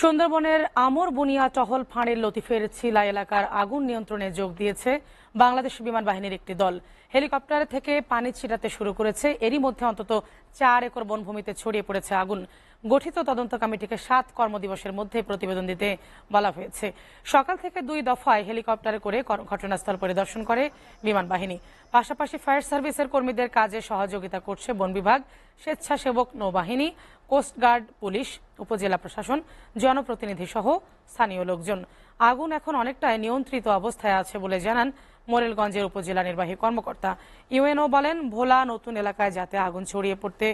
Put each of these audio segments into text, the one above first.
সুন্দরবনের আমর বুনিয়া টহল ফাঁড়ির লতিফের ছিলা এলাকার আগুন নিয়ন্ত্রণে যোগ দিয়েছে বাংলাদেশ বিমান বাহিনীর একটি দল। হেলিকপ্টার থেকে পানি ছিটাতে শুরু করেছে। এরই মধ্যে অন্তত 4 একর বনভূমিতে ছড়িয়ে পড়েছে আগুন। গঠিত তদন্ত কমিটিকে 7 কর্মদিবসের মধ্যে প্রতিবেদন দিতে বলা হয়েছে। সকাল থেকে 2 দফায় হেলিকপ্টারে করে ঘটনাস্থল পরিদর্শন করে বিমান বাহিনী। পাশাপাশি ফায়ার সার্ভিসের কর্মীদের কাজে সহযোগিতা করছে বন বিভাগ, স্বেচ্ছাসেবক নৌবাহিনী, কোস্টগার্ড, পুলিশ, উপজেলা প্রশাসন, জনপ্রতিনিধি সহ স্থানীয় লোকজন। আগুন এখন অনেকটাই নিয়ন্ত্রিত অবস্থায় আছে বলে জানান মোরেলগঞ্জের উপজেলা নির্বাহী কর্মকর্তা। ইউএনও বলেন, ভোলা নতুন এলাকায় যাতে আগুন ছড়িয়ে পড়তে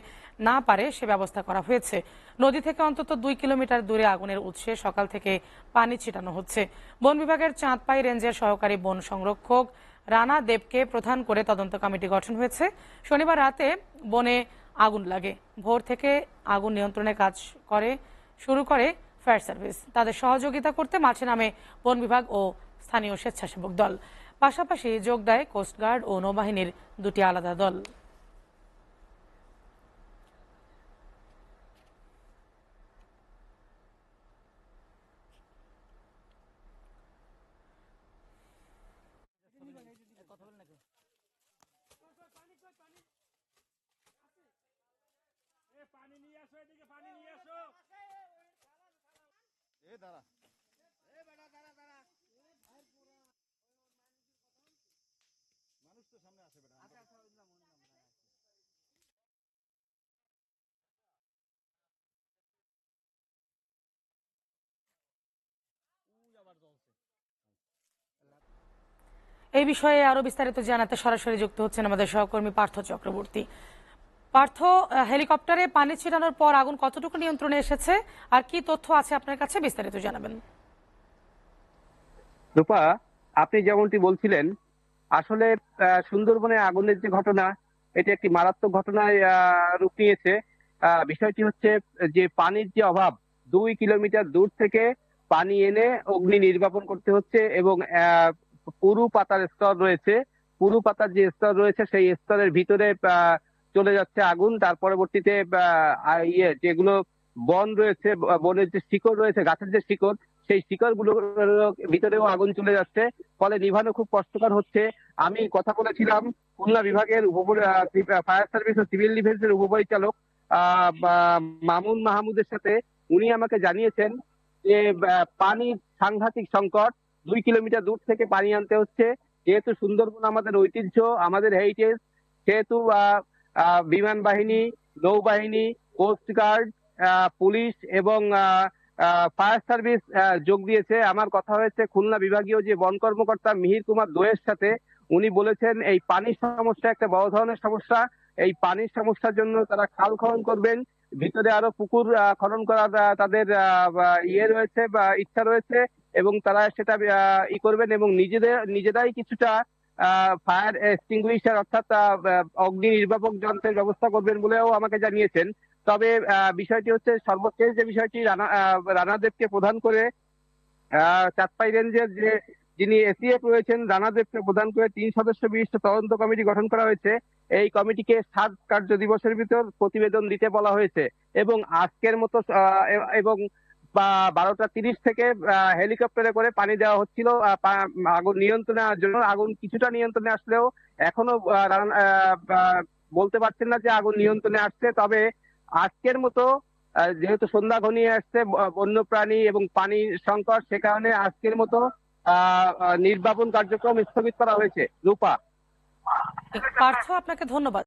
না পারে সে ব্যবস্থা করা হয়েছে। নদী থেকে অন্তত 2 কিলোমিটার দূরে আগুনের উৎসে সকাল থেকে পানি ছিটানো হচ্ছে। বন বিভাগের চাঁদপাই রেঞ্জের সহকারী বন সংরক্ষক রানা দেবকে প্রধান করে তদন্ত কমিটি গঠন হয়েছে। শনিবার রাতে বনে আগুন লাগে। ভোর থেকে আগুন নিয়ন্ত্রণে কাজ শুরু করে ফায়ার সার্ভিস। তাদের সহযোগিতা করতে মাঠে নামে বন বিভাগ ও স্থানীয় স্বেচ্ছাসেবক দল। পাশাপাশি যোগ দেয় কোস্টগার্ড ও নৌবাহিনীর 2টি আলাদা দল। পানি নিয়ে আসো, এদিকে পানি নিয়ে আসো। এ দাঁড়া, এ বেটা দাঁড়া দাঁড়া। মানুষ তো সামনে আছে বেটা। আচ্ছা আচ্ছা, আবার জ্বলছে। এই বিষয়ে আরো বিস্তারিত জানাতে সরাসরি যুক্ত হচ্ছেন আমাদের সহকর্মী পার্থ চক্রবর্তী। পার্থ, হেলিকপ্টারে পানি ছিটানোর পর আগুন কতটুকু নিয়ন্ত্রণে এসেছে আর কি তথ্য আছে আপনার কাছে, বিস্তারিত জানাবেন। রূপা, আপনি যেমনটি বলছিলেন, আসলে সুন্দরবনে আগুনের যে ঘটনা, এটি একটি মারাত্মক ঘটনায় রূপ নিয়েছে। বিষয়টি হচ্ছে যে পানির যে অভাব, 2 কিলোমিটার দূর থেকে পানি এনে অগ্নি নির্বাপন করতে হচ্ছে এবং পুরু পাতার স্তর রয়েছে। পুরু পাতার যে স্তর রয়েছে সেই স্তরের ভিতরে চলে যাচ্ছে আগুন। তার পরবর্তীতে যেগুলো বন রয়েছে, বনের যে শিকড় রয়েছে, গাছের যে শিকড়, সেই শিকড় গুলোর ভিতরেও আগুন চলে যাচ্ছে। ফলে নিভানো খুব কষ্টকর হচ্ছে। আমি কথা বলেছিলাম খুলনা বিভাগের ফায়ার সার্ভিস ও সিভিল ডিফেন্সের উপপরিচালক মামুন মাহমুদের সাথে। উনি আমাকে জানিয়েছেন যে পানির সাংঘাতিক সংকট, 2 কিলোমিটার দূর থেকে পানি আনতে হচ্ছে। যেহেতু সুন্দরবন আমাদের ঐতিহ্য, আমাদের হেরিটেজ, সেহেতু বিমান বাহিনী, নৌবাহিনী, কোস্টগার্ড, পুলিশ এবং ফায়ার সার্ভিস যোগ দিয়েছে। আমার কথা হয়েছে খুলনা বিভাগীয় যে বন কর্মকর্তা মিহির কুমার দোয়ের সাথে। উনি বলেছেন এই পানির সমস্যা একটা বড় ধরনের সমস্যা। এই পানির সমস্যার জন্য তারা খাল খনন করবেন, ভিতরে আরো পুকুর খনন করার তাদের রয়েছে বা ইচ্ছা রয়েছে, এবং তারা সেটা করবেন এবং নিজেরাই কিছুটা ফায়ার এক্সটিংগুইশার অর্থাৎ অগ্নি নির্বাপক যন্ত্রের ব্যবস্থা করবেন বলেও আমাকে জানিয়েছেন। তবে বিষয়টি হচ্ছে, সর্বশেষ যে বিষয়টি রানাদেবকে প্রধান করে চাঁদপাই রেঞ্জের যিনি এসিএফ রয়েছেন, রানাদেবকে প্রধান করে 3 সদস্য বিশিষ্ট তদন্ত কমিটি গঠন করা হয়েছে। এই কমিটিকে 7 কার্য দিবসের ভিতর প্রতিবেদন দিতে বলা হয়েছে এবং আজকের মতো এবং 12টা 30 থেকে হেলিকপ্টারে করে পানি দেওয়া হচ্ছিল আগুন নিয়ন্ত্রণে আনার জন্য। আগুন কিছুটা নিয়ন্ত্রণে আসলেও এখনো বলতে পারছেন না যে আগুন নিয়ন্ত্রণে আসছে। তবে আজকের মতো যেহেতু সন্ধ্যা ঘনিয়ে আসছে, বন্যপ্রাণী এবং পানির সংকট, সে কারণে আজকের মতো নির্বাপন কার্যক্রম স্থগিত করা হয়েছে। রূপা। পার্থ, আপনাকে ধন্যবাদ।